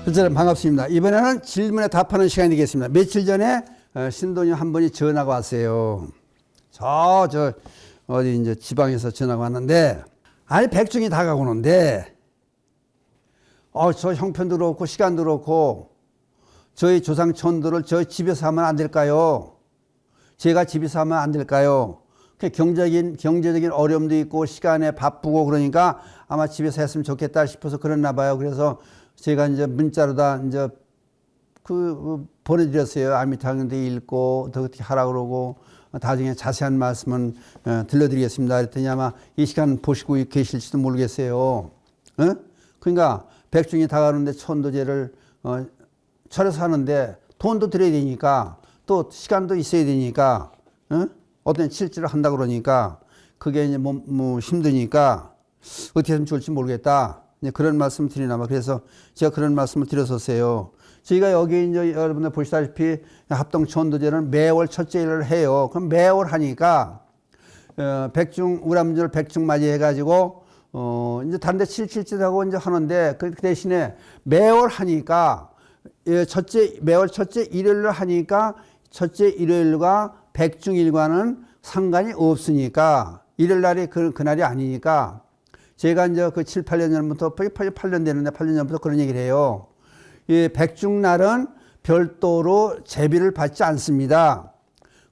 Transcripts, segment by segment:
선생님 반갑습니다. 이번에는 질문에 답하는 시간이 되겠습니다. 며칠 전에 신도님 한 분이 전화가 왔어요. 어디 이제 지방에서 전화가 왔는데, 아니 백중이 다가오는데, 저 형편도 그렇고 시간도 그렇고 저희 조상 천도를 저희 집에서 하면 안 될까요? 제가 집에서 하면 안 될까요? 경제적인 어려움도 있고 시간에 바쁘고 그러니까 아마 집에서 했으면 좋겠다 싶어서 그랬나 봐요. 그래서 제가 이제 문자로 이제 보내드렸어요. 아미타경도 읽고 어떻게 하라고 그러고 나중에 자세한 말씀은 들려드리겠습니다. 그랬더니 아마 이 시간 보시고 계실지도 모르겠어요. 그러니까 백중이 다가오는데 천도제를 철에서 하는데 돈도 들여야 되니까 또 시간도 있어야 되니까 어떤 실제로 한다 그러니까 그게 이제 힘드니까 어떻게 하면 좋을지 모르겠다. 이제 그런 말씀 드리나봐. 그래서 제가 그런 말씀을 드렸었어요. 저희가 여기 이제 여러분들 보시다시피 합동 천도제는 매월 첫째 일을 해요. 그럼 매월 하니까 우람절 백중 맞이해가지고 이제 다른 데 칠칠칠하고 이제 하는데 그 대신에 매월 하니까 매월 첫째 일요일을 하니까 첫째 일요일과 백중일과는 상관이 없으니까 일요일 날이 그날이 아니니까 제가 이제 그 7, 8년 전부터 8년 되는데 8년 전부터 그런 얘기를 해요. 이 백중날은 별도로 제비를 받지 않습니다.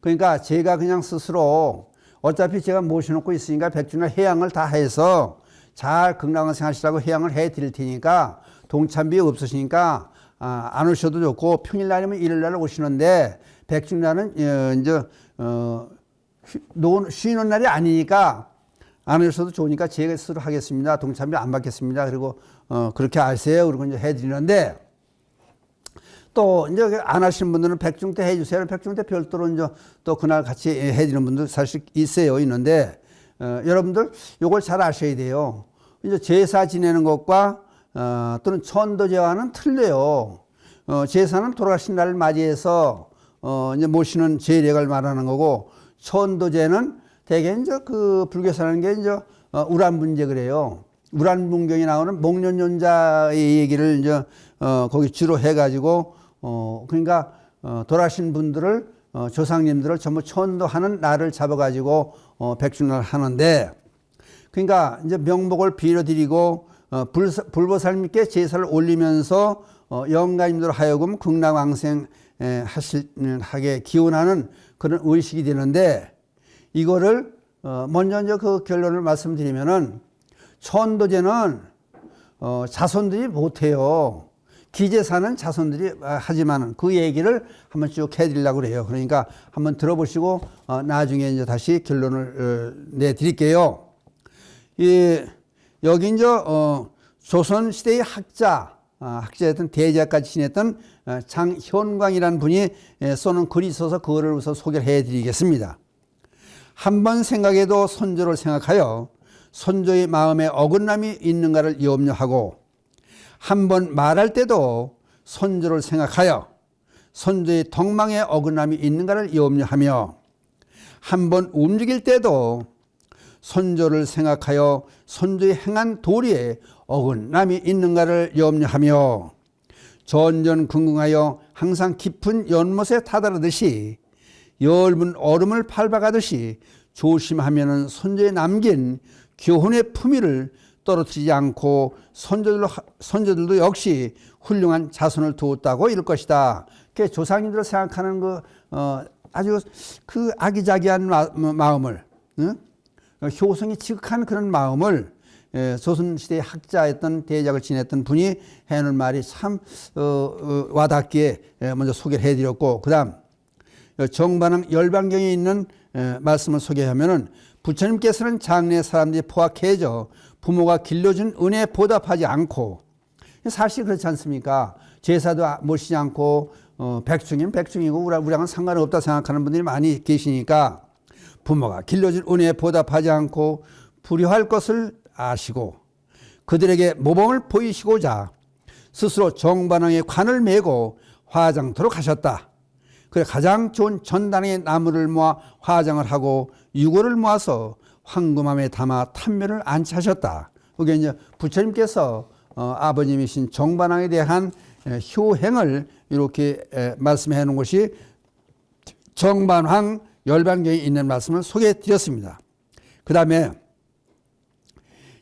그러니까 제가 그냥 스스로 어차피 제가 모셔놓고 있으니까 백중날 해양을 다 해서 잘 건강한 생활하시라고 해양을 해 드릴 테니까 동참비 없으시니까 안 오셔도 좋고 평일날이면 일요일날 오시는데 백중날은 이제 쉬는 날이 아니니까 안 오셔도 좋으니까 제가 스스로 하겠습니다. 동참비 안 받겠습니다. 그리고 그렇게 아세요. 그리고 이제 해드리는데 또 이제 안 하시는 분들은 백중 때 해주세요. 백중 때 별도로 이제 또 그날 같이 해드리는 분들 사실 있는데 여러분들 요걸 잘 아셔야 돼요. 이제 제사 지내는 것과 또는 천도제와는 틀려요. 제사는 돌아가신 날을 맞이해서 이제 모시는 제례를 말하는 거고 천도제는 대개 이제 그 불교에서 하는 게 이제 우란분제 그래요. 우란문경에 나오는 목련연자의 얘기를 이제 거기 주로 해가지고 그러니까 돌아가신 분들을 조상님들을 전부 천도하는 날을 잡아가지고 백중날 하는데 그러니까 이제 명복을 빌어드리고 불보살님께 제사를 올리면서 영가님들 하여금 극락왕생 하게 기원하는 그런 의식이 되는데 이거를 먼저 이제 그 결론을 말씀드리면은 천도제는 자손들이 못해요. 기제사는 자손들이 하지만 그 얘기를 한번 쭉 해드리려고 그래요. 그러니까 한번 들어보시고 나중에 이제 다시 결론을 내드릴게요. 여기 이제 조선시대의 학자였던 대제까지 지냈던 장현광이라는 분이 써놓은 글이 있어서 그거를 우선 소개를 해드리겠습니다. 한 번 생각해도 선조를 생각하여 선조의 마음에 어긋남이 있는가를 염려하고 한 번 말할 때도 선조를 생각하여 선조의 덕망에 어긋남이 있는가를 염려하며 한 번 움직일 때도 선조를 생각하여 선조의 행한 도리에 어긋남이 있는가를 염려하며 전전긍긍하여 항상 깊은 연못에 다다르듯이 엷은 얼음을 밟아가듯이 조심하면은 선조에 남긴 교훈의 품위를 떨어뜨리지 않고 선조들도 역시 훌륭한 자손을 두었다고 이럴 것이다. 조상님들을 생각하는 아주 그 아기자기한 마음을, 효성이 지극한 그런 마음을 조선시대의 학자였던 대작을 지냈던 분이 해놓은 말이 참 와닿기에 먼저 소개를 해드렸고 그 다음 정반항 열반경에 있는 말씀을 소개하면은 부처님께서는 장래 사람들이 포악해져 부모가 길러준 은혜에 보답하지 않고 사실 그렇지 않습니까? 제사도 모시지 않고 백중이면 백중이고 우리랑은 상관없다 생각하는 분들이 많이 계시니까 부모가 길러준 은혜에 보답하지 않고 불효할 것을 아시고 그들에게 모범을 보이시고자 스스로 정반항에 관을 메고 화장토록 하셨다. 그래 가장 좋은 전당의 나무를 모아 화장을 하고 유골을 모아서 황금함에 담아 탐면을 안치하셨다. 그게 이제 부처님께서 아버님이신 정반항에 대한 효행을 이렇게 말씀해 놓은 것이 정반황 열반경에 있는 말씀을 소개해 드렸습니다. 그 다음에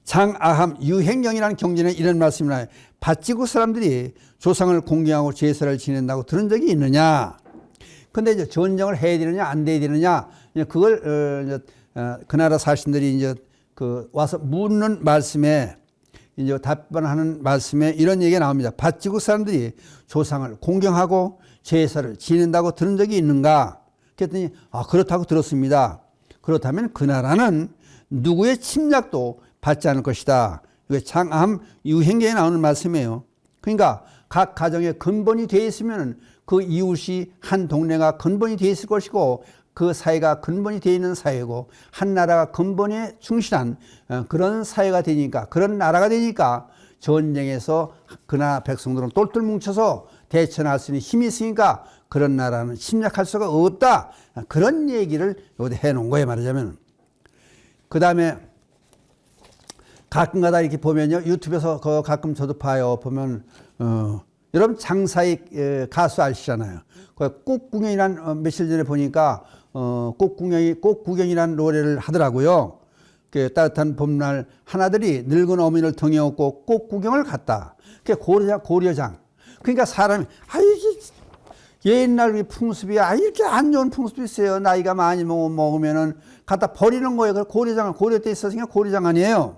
장아함 유행경이라는 경전에 이런 말씀이 나와요. 밭지구 사람들이 조상을 공경하고 제사를 지낸다고 들은 적이 있느냐? 근데 이제 전쟁을 해야 되느냐 안 돼야 되느냐 그걸 그 나라 사신들이 이제 그 와서 묻는 말씀에 이제 답변하는 말씀에 이런 얘기가 나옵니다. 밭지구 사람들이 조상을 공경하고 제사를 지낸다고 들은 적이 있는가? 그랬더니 그렇다고 들었습니다. 그렇다면 그 나라는 누구의 침략도 받지 않을 것이다. 이게 장암 유행경에 나오는 말씀이에요. 그러니까 각 가정에 근본이 되어 있으면 그 이웃이 한 동네가 근본이 되어 있을 것이고 그 사회가 근본이 되어 있는 사회고 한 나라가 근본에 충실한 그런 사회가 되니까 그런 나라가 되니까 전쟁에서 그 나라 백성들은 똘똘 뭉쳐서 대처할 수 있는 힘이 있으니까 그런 나라는 침략할 수가 없다. 그런 얘기를 여기 해놓은 거예요, 말하자면. 그 다음에 가끔가다 이렇게 보면요, 유튜브에서 가끔 저도 봐요. 보면 여러분 장사익 가수 아시잖아요. 꽃구경이란 며칠 전에 보니까 꽃구경이란 노래를 하더라고요. 그 따뜻한 봄날 하나들이 늙은 어머니를 등에 업고 꽃구경을 갔다. 그게 고려장. 그러니까 사람이 옛날 풍습이 이렇게 안 좋은 풍습이 있어요. 나이가 많이 먹으면은 갖다 버리는 거예요. 고려장 고려 때 있었으니까 고려장 아니에요.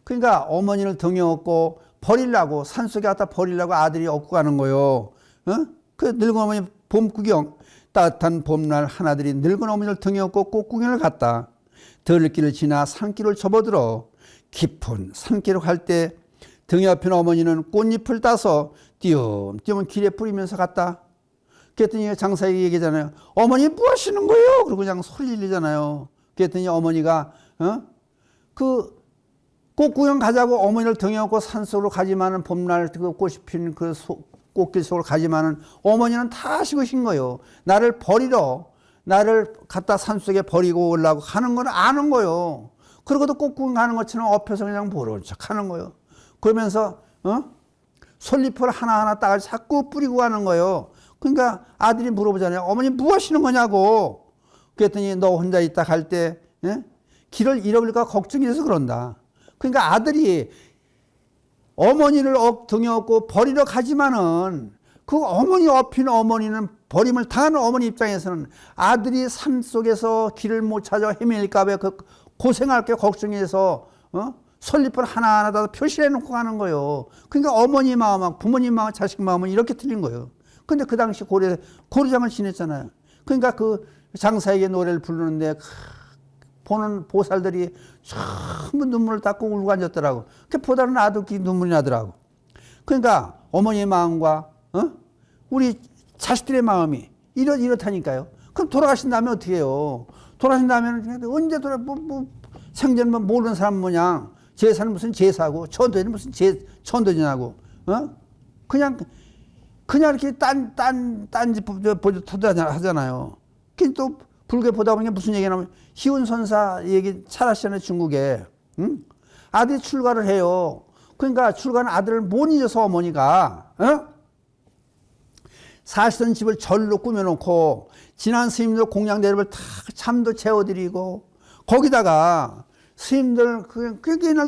그러니까 어머니를 등에 업고 버리려고 산속에 갖다 버리려고 아들이 업고 가는 거예요. 그 늙은 어머니 봄 구경. 따뜻한 봄날 하나들이 늙은 어머니를 등에 업고 꽃구경을 갔다. 들길을 지나 산길을 접어들어 깊은 산길을 갈 때 등에 업힌 어머니는 꽃잎을 따서 띄엄띄엄 길에 뿌리면서 갔다. 그랬더니 장사에게 얘기하잖아요. 어머니 뭐 하시는 거예요? 그러고 그냥 소리 질리잖아요. 그랬더니 어머니가 그 꽃구경 가자고 어머니를 등에 업고 산속으로 가지만은 봄날 그 꽃이 핀 그 꽃길 속으로 가지만은 어머니는 다 하시고 계신 거예요. 나를 버리러 나를 갖다 산속에 버리고 오려고 하는 건 아는 거예요. 그러고도 꽃구경 가는 것처럼 엎혀서 그냥 보러 척 하는 거예요. 그러면서 솔잎을 하나하나 따가지고 자꾸 뿌리고 가는 거예요. 그러니까 아들이 물어보잖아요. 어머니 뭐 하시는 거냐고. 그랬더니 너 혼자 있다 갈 때 길을 잃어버릴까 걱정이 돼서 그런다. 그러니까 아들이 어머니를 등에 업고 버리러 가지만은 그 어머니 업힌 어머니는 버림을 당하는 어머니 입장에서는 아들이 산 속에서 길을 못 찾아 헤매일까 봐 그 고생할 게 걱정해서 솔잎을 하나하나 다 표시해 놓고 가는 거예요. 그러니까 어머니 마음하고 부모님 마음, 자식 마음은 이렇게 틀린 거예요. 근데 그 당시 고려장을 지냈잖아요. 그러니까 그 장사에게 노래를 부르는데 보는 보살들이 전부 눈물을 닦고 울고 앉았더라고. 그 보다는 나도 눈물이 나더라고. 그러니까 어머니의 마음과 우리 자식들의 마음이 이렇다니까요. 그럼 돌아가신 다음에 어떻게 해요? 돌아가신 다음에는 언제 생전만 모르는 사람 뭐냐. 제사는 무슨 제사고 천도제는 무슨 천도제냐고. 그냥 이렇게 딴짓 하잖아요. 또 불교 보다 보니까 무슨 얘기 나오면 희운선사 얘기 잘 아시잖아요, 중국에. 아들이 출가를 해요. 그러니까 출가는 아들을 못 잊어서 어머니가 사시던 집을 절로 꾸며놓고 지난 스님들 공양 대접을 다 참도 채워드리고 거기다가 스님들 그게 옛날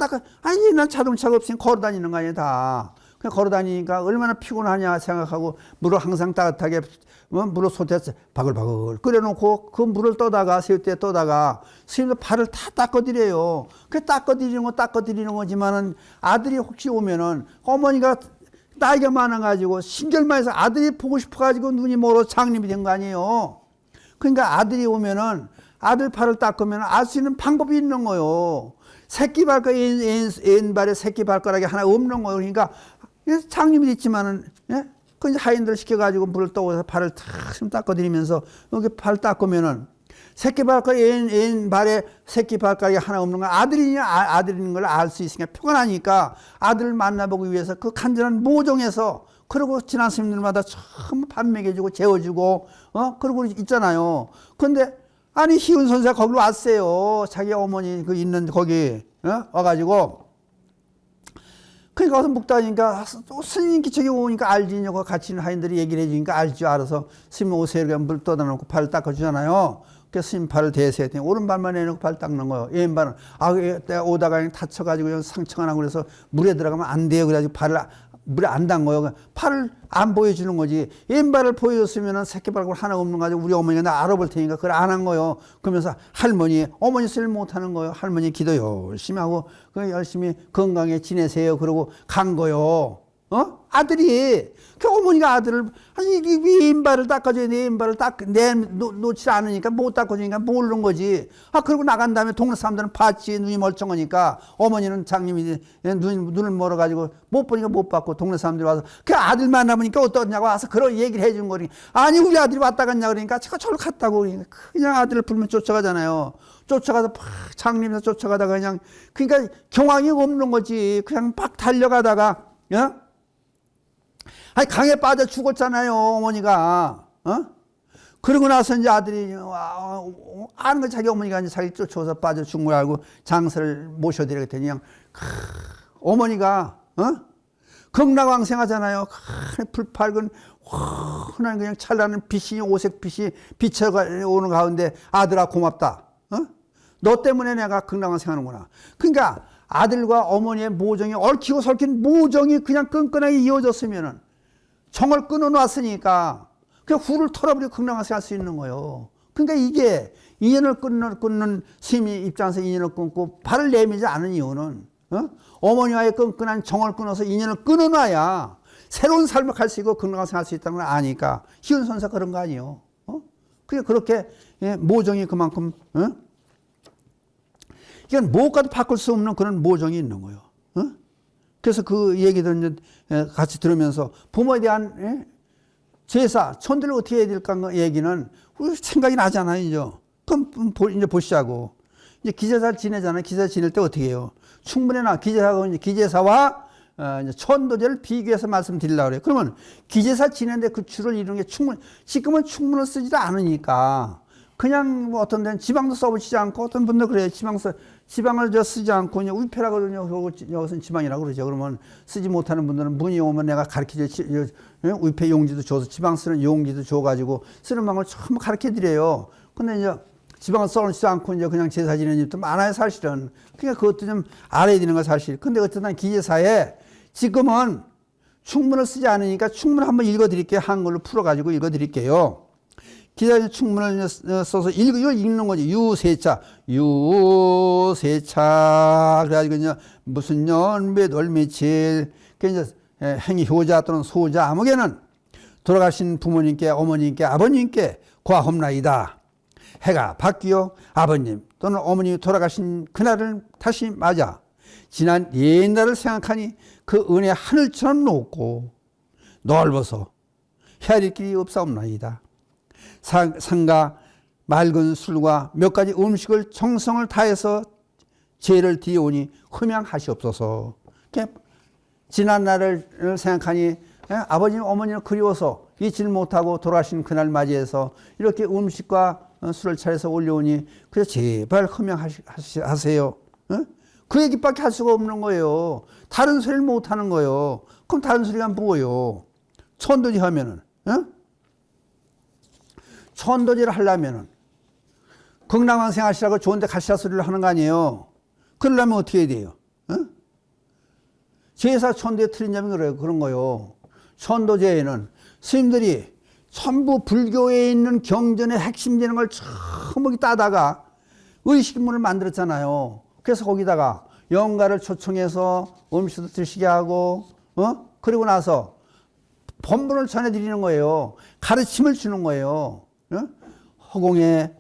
옛날 자동차가 없으니 걸어다니는 거 아니에요, 다. 그냥 걸어다니니까 얼마나 피곤하냐 생각하고 물을 항상 따뜻하게 물을 솥에 바글바글 끓여놓고 그 물을 떠다가 새우때 떠다가 스님들 발을 다 닦아드려요. 그 닦아드리는 거지만은 아들이 혹시 오면은 어머니가 나이가 많아가지고 신결만해서 아들이 보고 싶어가지고 눈이 멀어 장님이 된 거 아니에요. 그러니까 아들이 오면은 아들 발을 닦으면 알 수 있는 방법이 있는 거예요. 새끼 발가락, 왼발에 새끼 발가락이 하나 없는 거예요. 그러니까 장님이 있지만은, 그 이제 하인들 시켜가지고 물을 떠서 발을 탁 닦아드리면서 여기 발 닦으면은 새끼 발가락, 왼발에 새끼 발가락이 하나 없는 거 아들인 걸 알 수 있으니까 피곤하니까 아들을 만나보기 위해서 그 간절한 모종에서 그러고 지난 스님들마다 처음 밥 먹여주고 재워주고, 그러고 있잖아요. 근데 아니 희운 선생 거기로 왔어요. 자기 어머니 그 있는 거기 와가지고 그러니까 가서 묵다니까 또 스님 기척이 오니까 알지냐고 같이 있는 하인들이 얘기를 해주니까 알죠. 알아서 스님 오세요. 이렇게 물 떠다 놓고 발을 닦아주잖아요. 그래서 스님 발을 대세요. 했더니 오른발만 내놓고 발 닦는 거예요. 왼발은 내가 오다가 다쳐가지고 상처가 나고 그래서 물에 들어가면 안 돼요. 그래가지고 발을 물에 안 담궈요. 팔을 안 보여주는 거지. 왼발을 보여줬으면 새끼발가락 하나 없는 거 가지고 우리 어머니가 나 알아볼 테니까 그걸 안 한 거예요. 그러면서 어머니 쓸 못하는 거예요. 할머니 기도 열심히 하고 열심히 건강에 지내세요. 그러고 간 거요. 아들이 그 어머니가 아들을 아니 왼발을 닦아줘야 돼. 왼발을 놓지 않으니까 못 닦아주니까 모르는 거지. 그러고 나간 다음에 동네 사람들은 봤지. 눈이 멀쩡하니까 어머니는 장님이 눈을 멀어가지고 못 보니까 못 봤고 동네 사람들이 와서 그 아들 만나보니까 어떠냐고 와서 그런 얘기를 해준 거니. 아니 우리 아들이 왔다 갔냐 그러니까 제가 저를 갔다고 그러니까 그냥 아들을 불면 쫓아가잖아요. 쫓아가서 팍 장님에서 쫓아가다가 그냥 그러니까 경황이 없는 거지. 그냥 막 달려가다가 아니 강에 빠져 죽었잖아요 어머니가. 그러고 나서 이제 아들이 아는 거 자기 어머니가 이제 자기 쫓아서 빠져 죽은 걸 알고 장사를 모셔드리겠더니 그냥 어머니가 극락왕생하잖아요. 불밝은 환한 그냥 찬란한 빛이 오색 빛이 비쳐오는 가운데 아들아 고맙다. 너 때문에 내가 극락왕생하는구나. 그러니까 아들과 어머니의 모정이 얽히고 설킨 모정이 그냥 끈끈하게 이어졌으면은 정을 끊어놨으니까 그냥 후를 털어버리고 극락왕생 할 수 있는 거예요. 그러니까 이게 인연을 끊는 스님의 입장에서 인연을 끊고 발을 내밀지 않은 이유는 어머니와의 끈끈한 정을 끊어서 인연을 끊어놔야 새로운 삶을 갈 수 있고 극락왕생 할 수 있다는 걸 아니까 희운선사 그런 거 아니에요. 그렇게 모정이 그만큼 이건 무엇과도 바꿀 수 없는 그런 모정이 있는 거예요. 그래서 그 얘기들 이제 같이 들으면서 부모에 대한 제사, 천들을 어떻게 해야 될까 얘기는 우리 생각이 나잖아요. 이제. 그럼 이제 보시자고. 이제 기제사를 지내잖아요. 기제사 지낼 때 어떻게 해요? 충분히나 기제사와 이제 천도제를 비교해서 말씀드리려고 그래요. 그러면 기제사 지내는데 그 줄을 이루는 게 지금은 충분을 쓰지도 않으니까 그냥 뭐 어떤 데는 지방도 써붙이지 않고 어떤 분들 그래요. 지방을 쓰지 않고 그냥 위패라고 그러냐고 여기서는 지방이라고 그러죠. 그러면 쓰지 못하는 분들은 문이 오면 내가 가르쳐줘. 위패 용지도 줘서 지방 쓰는 용지도 줘가지고 쓰는 방법을 전부 가르쳐 드려요. 근데 이제 지방을 써놓지 않고 이제 그냥 제사 지내는 집도 많아요, 사실은. 그러니까 그것도 좀 알아야 되는 거 사실. 근데 어쨌든 기제사에 지금은 충문을 쓰지 않으니까 충문을 한번 읽어 드릴게요. 한글로 풀어가지고 읽어 드릴게요. 기자의 충문을 써서 이걸 읽는 거지. 유세차. 그래가지고 이제 무슨 년, 몇 월, 며칠. 그 이제 행위 효자 또는 소자 아무개는 돌아가신 부모님께, 어머님께, 아버님께 고하옵나이다. 해가 바뀌어 아버님 또는 어머님이 돌아가신 그날을 다시 맞아 지난 옛날을 생각하니 그 은혜 하늘처럼 높고 넓어서 헤아릴 길이 없사옵나이다. 상가 맑은 술과 몇 가지 음식을 정성을 다해서 죄를 뒤오니 흠양하시옵소서. 지난 날을 생각하니 아버님 어머니를 그리워서 잊지를 못하고 돌아가신 그날 맞이해서 이렇게 음식과 술을 차려서 올려오니 그래서 제발 흠양하세요. 그 얘기밖에 할 수가 없는 거예요. 다른 소리를 못하는 거예요. 그럼 다른 소리가 뭐예요? 천도제 하면은 천도제를 하려면은 극락왕생 하시라고 좋은데 가시라 소리를 하는 거 아니에요. 그러려면 어떻게 해야 돼요? 제사 천도에 틀린 점이 그런 거예요. 천도제에는 스님들이 전부 불교에 있는 경전의 핵심 되는 걸 전부 따다가 의식문을 만들었잖아요. 그래서 거기다가 영가를 초청해서 음식도 드시게 하고 그리고 나서 법문을 전해드리는 거예요. 가르침을 주는 거예요. 허공에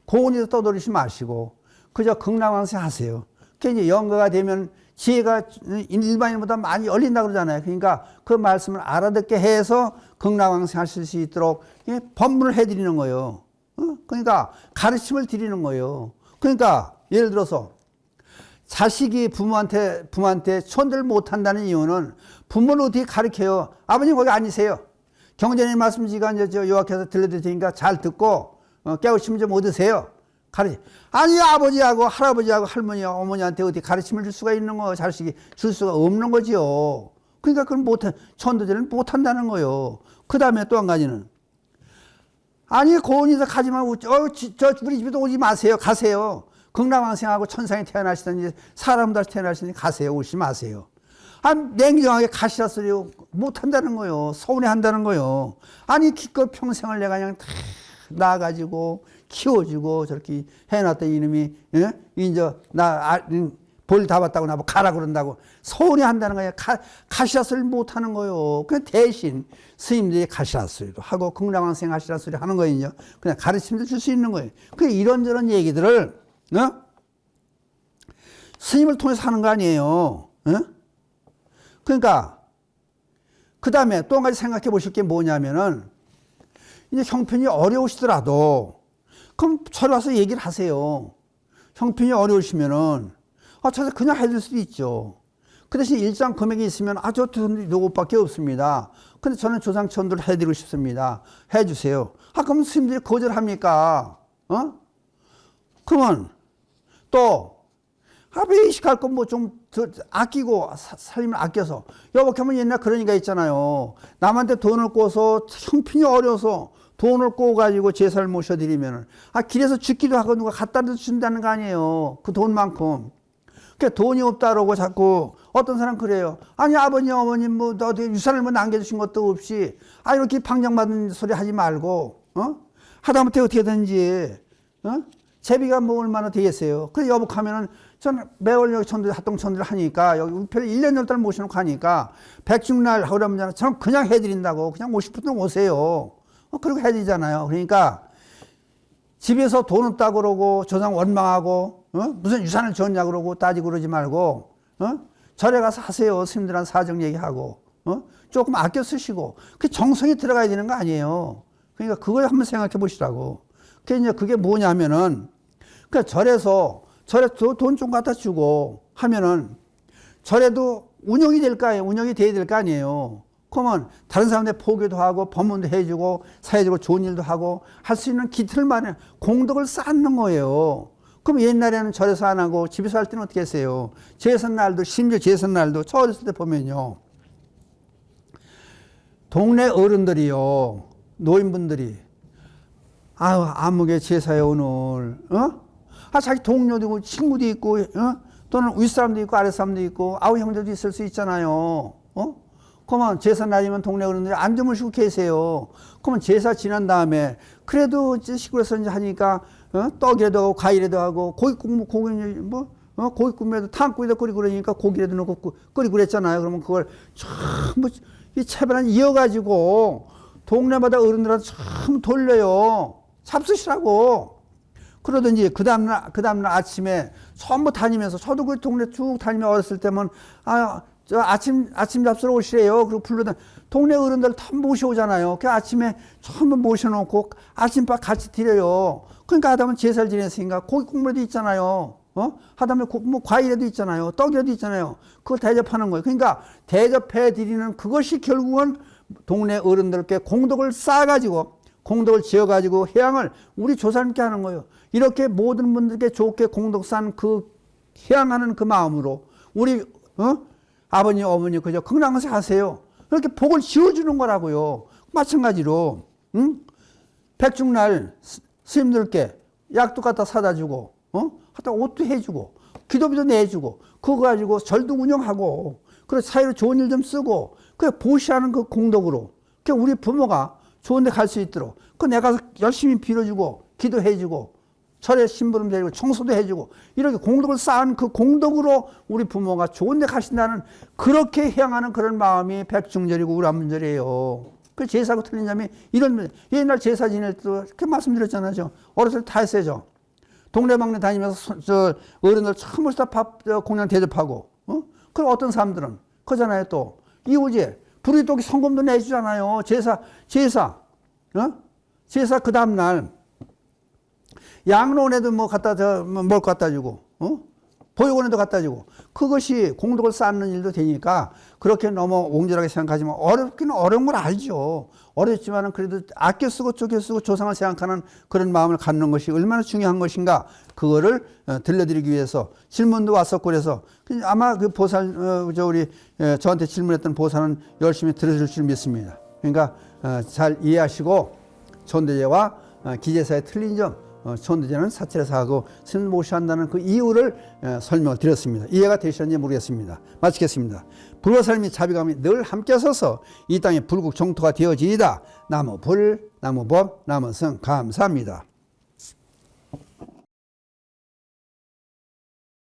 고운이도 떠돌이지 마시고 그저 극락왕생 하세요. 그게 이제 영가가 되면 지혜가 일반인보다 많이 열린다 그러잖아요. 그러니까 그 말씀을 알아듣게 해서 극락왕생 하실 수 있도록 법문을 해드리는 거예요. 그러니까 가르침을 드리는 거예요. 그러니까 예를 들어서 자식이 부모한테 천도를 못한다는 이유는 부모를 어떻게 가르쳐요? 아버님 거기 앉으세요. 경전의 말씀 제가 이제 요약해서 들려드릴 테니까 잘 듣고 깨우치면 좀 얻으세요. 아니, 아버지하고 할아버지하고 할머니하고 어머니한테 어떻게 가르침을 줄 수가 있는 거, 자식이 줄 수가 없는 거지요. 그러니까 그걸 천도제는 못한다는 거요. 그 다음에 또 한 가지는, 아니, 고은이서 가지만, 우리 집에도 오지 마세요. 가세요. 극락왕생하고 천상에 태어나시든지 사람들 태어나시든지 가세요. 오지 마세요. 냉정하게 가시라 소리 못한다는 거요. 서운해 한다는 거요. 아니, 기껏 평생을 내가 그냥 다 낳아가지고 키워주고 저렇게 해놨던 이놈이, 예? 이제 볼 다 봤다고 나보고 가라 그런다고 서운해 한다는 거예요. 가시라 소리 못하는 거요. 그냥 대신 스님들이 가시라 소리도 하고 극락왕생 하시라 소리 하는 거예요. 그냥 가르침도 줄 수 있는 거예요. 그 이런저런 얘기들을, 스님을 통해서 하는 거 아니에요. 그러니까 그 다음에 또 한 가지 생각해 보실 게 뭐냐면은, 이제 형편이 어려우시더라도 그럼 저리 와서 얘기를 하세요. 형편이 어려우시면은 저서 그냥 해줄 수도 있죠. 그 대신 일정 금액이 있으면 저 요것밖에 없습니다. 근데 저는 조상천도를 해드리고 싶습니다. 해주세요. 그럼 스님들이 거절합니까? 그러면 또 베이식할 거 뭐 좀 아끼고 살림을 아껴서, 여보게 하면 옛날 그런 얘기가 있잖아요. 남한테 돈을 꿔서 형편이 어려서 돈을 꿔가지고 제사를 모셔드리면은 길에서 죽기도 하고 누가 갖다 준다는 거 아니에요. 그 돈만큼. 그러니까 돈이 없다라고 자꾸 어떤 사람 그래요. 아니, 아버님 어머님 뭐 어디 유산을 뭐 남겨주신 것도 없이 이렇게 방정받은 소리 하지 말고 하다못해 어떻게든지 제비가 뭐 얼마나 되겠어요. 그래 여복하면은 저는 매월 여기 천도 합동천도를 하니까 여기 별 1년 10달 모셔놓고 하니까 백중날 하려면 저는 그냥 해드린다고, 그냥 오실 분들 오세요. 그리고 해드리잖아요. 그러니까 집에서 돈 없다고 그러고 조상 원망하고 무슨 유산을 줬냐 그러고 따지고 그러지 말고 절에 가서 하세요. 스님들한테 사정 얘기하고 조금 아껴 쓰시고, 그 정성이 들어가야 되는 거 아니에요. 그러니까 그걸 한번 생각해 보시라고. 그게 뭐냐면은, 그 절에 돈 좀 갖다 주고 하면은 절에도 운영이 될 거 아니에요. 운영이 돼야 될 거 아니에요. 그러면 다른 사람들 포교도 하고 법문도 해주고 사회적으로 좋은 일도 하고 할 수 있는 기틀만에 공덕을 쌓는 거예요. 그럼 옛날에는 절에서 안 하고 집에서 할 때는 어떻게 했어요? 제삿날도, 심지어 제삿날도 저 어렸을 때 보면요, 동네 어른들이요, 노인분들이 아무개 제사에 오늘 자기 동료도 있고 친구도 있고 또는 윗사람도 있고 아랫사람도 있고 형제도 있을 수 있잖아요. 그러면 제사 날이면 동네 어른들이 안 주무시고 계세요. 그러면 제사 지난 다음에 그래도 시골에서 이제 하니까 떡이라도 하고 과일이라도 하고 고기 굽면도 탕국에다 끓이고 그러니까 고기라도 넣고 끓이고 그랬잖아요. 그러면 그걸 전부 이 채반을 이어가지고 동네마다 어른들한테 참 돌려요. 잡수시라고. 그러든지 그 다음날 아침에 전부 다니면서, 저도 그 동네 쭉 다니며 어렸을 때면 저 아침 잡수러 오시래요. 그리고 불러다 동네 어른들 다 모셔오잖아요. 그 아침에 전부 모셔놓고 아침밥 같이 드려요. 그러니까 하다면 제사를 지냈으니까 고기 국물도 있잖아요. 하다면 뭐 과일에도 있잖아요. 떡이라도 있잖아요. 그걸 대접하는 거예요. 그러니까 대접해 드리는 그것이 결국은 동네 어른들께 공덕을 쌓아가지고, 공덕을 지어가지고 해양을 우리 조상님께 하는 거예요. 이렇게 모든 분들께 좋게 공덕 쌓은 그 해양하는 그 마음으로 우리 아버님 어머니 그저 건강하게 하세요. 그렇게 복을 지어주는 거라고요. 마찬가지로 백중날 스님들께 약도 갖다 사다 주고 하다 옷도 해주고 기도비도 내주고 그거 가지고 절도 운영하고 그래 사회로 좋은 일 좀 쓰고 그 보시하는 그 공덕으로 그 우리 부모가 좋은 데 갈 수 있도록 그 내가 열심히 빌어주고 기도해주고 절에 심부름 드리고 청소도 해주고 이렇게 공덕을 쌓은 그 공덕으로 우리 부모가 좋은 데 가신다는, 그렇게 향하는 그런 마음이 백중절이고 우람절이에요. 그 제사하고 틀린 점이 이런, 옛날 제사 지낼 때도 그렇게 말씀드렸잖아요. 어렸을 때 다 했어요. 동네방네 다니면서 저 어른들 처음으로 다 밥 공양 대접하고 그리고 어떤 사람들은 그잖아요. 또 이후제 불이독이 성금도 내주잖아요. 제사 그 다음날 양로원에도 뭘 갖다 주고 보육원에도 갖다 주고 그것이 공덕을 쌓는 일도 되니까 그렇게 너무 옹졸하게 생각하지만 어렵기는 어려운 걸 알죠. 어렵지만은 그래도 아껴 쓰고 쪼개 쓰고 조상을 생각하는 그런 마음을 갖는 것이 얼마나 중요한 것인가 그거를 들려드리기 위해서 질문도 왔었고 그래서 아마 그 보살 저한테 질문했던 보살은 열심히 들어줄 줄 믿습니다. 그러니까 잘 이해하시고 천도제와 기제사의 틀린 점 천도제는 사찰에서 하고 스님 모셔한다는 그 이유를 설명을 드렸습니다. 이해가 되셨는지 모르겠습니다. 마치겠습니다. 불보살님이 자비감이 늘 함께 서서 이 땅의 불국 정토가 되어지이다. 나무 불, 나무 법, 나무 성 감사합니다.